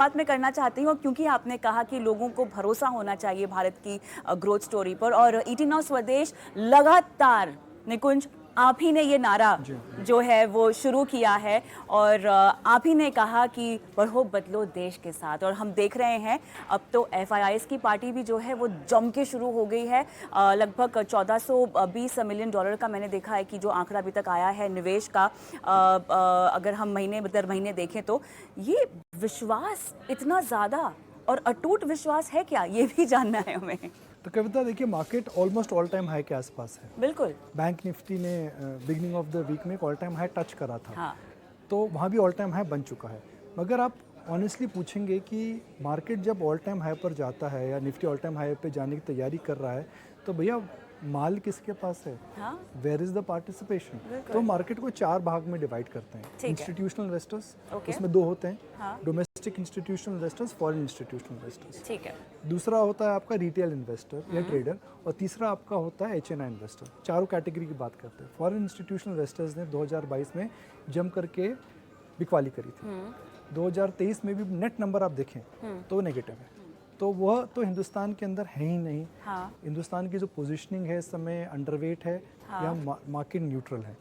बात मैं करना चाहती हूँ, क्योंकि आपने कहा कि लोगों को भरोसा होना चाहिए भारत की ग्रोथ स्टोरी पर, और 18 स्वदेश लगातार, निकुंज, आप ही ने ये नारा जी। जो है वो शुरू किया है, और आप ही ने कहा कि बढ़ो बदलो देश के साथ, और हम देख रहे हैं अब तो FIIs की पार्टी भी जो है वो जम के शुरू हो गई है। लगभग 1420 मिलियन डॉलर का मैंने देखा है कि जो आंकड़ा अभी तक आया है निवेश का, अगर हम महीने दर महीने देखें तो ये विश्वास इतना ज़्यादा और अटूट विश्वास है क्या, ये भी जानना है हमें। तो कविता देखिए, market almost all time high के आसपास है। बिल्कुल। बैंक निफ्टी ने बिगनिंग ऑफ द वीक में एक ऑल टाइम हाई टच करा था। हाँ। तो वहाँ भी ऑल टाइम हाई बन चुका है। मगर आप ऑनेस्टली पूछेंगे कि मार्केट जब ऑल टाइम हाई पर जाता है या निफ्टी ऑल टाइम हाई पे जाने की तैयारी कर रहा है, तो भैया माल किसके पास है? हाँ। Where is the participation? बिल्कुल। तो मार्केट को 4 भाग में डिवाइड करते हैं। है। Institutional investors, okay. उसमें 2 होते हैं। हाँ। Domestic institutional investors, foreign institutional investors. ठीक है। दूसरा होता है आपका रिटेल इन्वेस्टर या ट्रेडर, और तीसरा आपका होता है HNI इन्वेस्टर। चारों कैटेगरी की बात करते हैं। फॉरेन इंस्टीट्यूशनल इन्वेस्टर्स ने 2022 में जम करके बिकवाली करी थी। 2023 में भी नेट नंबर आप देखें तो नेगेटिव है। तो वह तो हिंदुस्तान के अंदर है ही नहीं। हाँ। हिंदुस्तान की जो पोजीशनिंग है इस समय अंडरवेट है। हाँ। या मार्केट न्यूट्रल है।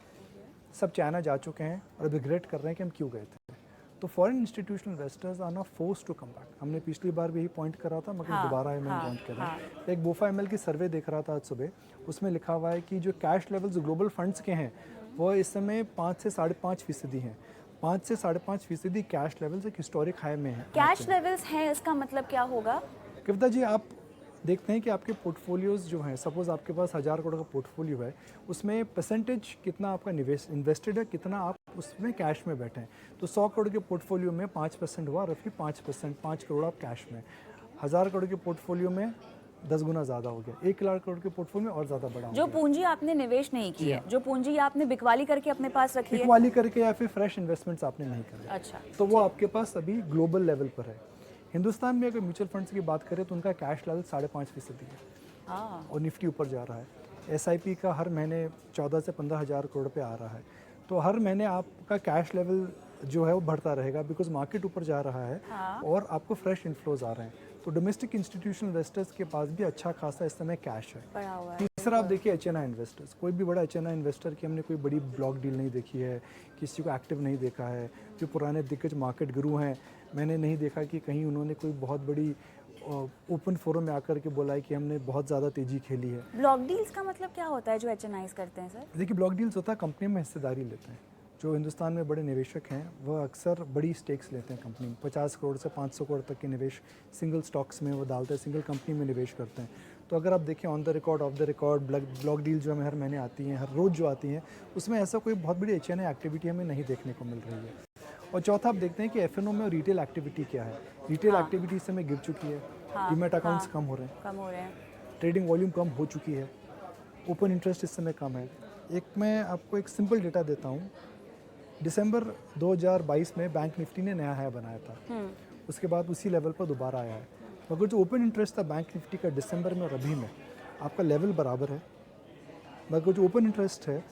सब चाइना जा चुके हैं और रिग्रेट कर रहे हैं कि हम क्यों गए थे। तो foreign institutional investors are not force to come back. हमने पिछली बार भी यही पॉइंट करा था, मगर हाँ। दोबारा मैंने हाँ। पॉइंट करा। हाँ। एक बोफा ML की सर्वे देख रहा था आज सुबह, उसमें लिखा हुआ है कि जो कैश लेवल्स ग्लोबल फंड्स के हैं वो इस समय 5 से 5.5% हैं। 5 से 5.5% कैश लेवल्स एक हिस्टोरिक हाई में है। कैश लेवल्स हैं, इसका मतलब क्या होगा? कविता जी, आप देखते हैं कि आपके पोर्टफोलियोज जो हैं, सपोज आपके पास 1000 करोड़ का पोर्टफोलियो है, उसमें परसेंटेज कितना आपका निवेश इन्वेस्टेड है, कितना आप उसमें कैश में बैठे हैं। तो 100 करोड़ के पोर्टफोलियो में 5% हुआ, रफली 5%, 5 करोड़ आप कैश में। 1000 करोड़ के पोर्टफोलियो में 10 गुना ज़्यादा हो गया। 1 लाख करोड़ के पोर्टफोलियो में और ज़्यादा बड़ा हो जो गया। पूंजी आपने निवेश नहीं की है, जो पूंजी आपने बिकवाली करके अपने पास रखी है। बिकवाली करके या फिर फ्रेश इन्वेस्टमेंट्स आपने नहीं करे, अच्छा। तो वो आपके पास अभी ग्लोबल लेवल पर है। हिंदुस्तान में अगर म्यूचुअल फंड्स की बात करें तो उनका कैश लेवल 5.5% है। हाँ। और निफ्टी ऊपर जा रहा है। SIP का हर महीने 14 से 15 हज़ार करोड़ पे आ रहा है। तो हर महीने आपका कैश लेवल जो है वो बढ़ता रहेगा, बिकॉज मार्केट ऊपर जा रहा है। हाँ। और आपको फ्रेश इन्फ्लोज आ रहे हैं। तो डोमेस्टिक इंस्टीट्यूशनल इन्वेस्टर्स के पास भी अच्छा खासा इस समय कैश है। पड़ा हुआ है। तीसरा आप देखिए HNI इन्वेस्टर्स। कोई भी बड़ा HNI इन्वेस्टर की हमने कोई बड़ी ब्लॉक डील नहीं देखी है, किसी को एक्टिव नहीं देखा है। जो पुराने दिग्गज मार्केट गुरु हैं, मैंने नहीं देखा कि कहीं उन्होंने कोई बहुत बड़ी ओपन फोरम में आकर के बोला है कि हमने बहुत ज़्यादा तेज़ी खेली है। ब्लॉक डील्स का मतलब क्या होता है जो HNIs करते हैं सर? देखिए, ब्लॉक डील्स होता है कंपनी में हिस्सेदारी लेते हैं। जो हिंदुस्तान में बड़े निवेशक हैं वह अक्सर बड़ी स्टेक्स लेते हैं कंपनी में। 50 करोड़ से 500 करोड़ तक के निवेश सिंगल स्टॉक्स में वो डालते हैं, सिंगल कंपनी में निवेश करते हैं। तो अगर आप देखें on the record, of the record block deal जो हमें हर महीने आती हैं, हर रोज़ जो आती हैं, उसमें ऐसा कोई बहुत बड़ी HNI एक्टिविटी हमें नहीं देखने को मिल रही है। और चौथा आप देखते हैं कि FNO में और रिटेल एक्टिविटी क्या है। रिटेल एक्टिविटी इस समय गिर चुकी है। डीमैट अकाउंट्स कम हो रहे हैं, कम हो रहे हैं। ट्रेडिंग वॉल्यूम कम हो चुकी है, ओपन इंटरेस्ट इस समय कम है। एक मैं आपको एक सिंपल डेटा देता हूँ। दिसंबर 2022 में बैंक निफ्टी ने नया हाई बनाया था। उसके बाद उसी लेवल पर दोबारा आया है। मगर जो ओपन इंटरेस्ट था बैंक निफ्टी का दिसंबर में और अभी में, आपका लेवल बराबर है। मगर जो ओपन इंटरेस्ट है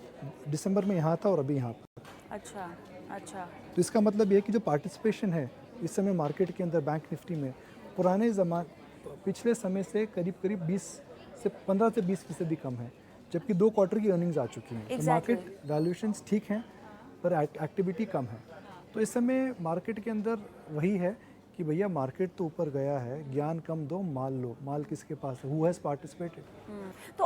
दिसंबर में यहाँ था और अभी यहाँ पर। अच्छा। अच्छा। तो इसका मतलब ये है कि जो पार्टिसिपेशन है इस समय मार्केट के अंदर बैंक निफ्टी में, पुराने पिछले समय से करीब 15 से 20% कम है। जबकि 2 क्वार्टर की अर्निंग्स आ चुकी हैं। तो मार्केट वैल्यूएशंस ठीक हैं पर एक्टिविटी कम है। तो इस समय मार्केट के अंदर वही है कि भैया मार्केट तो ऊपर गया है, ज्ञान कम दो माल लो। माल किसके पास है? Who has participated. तो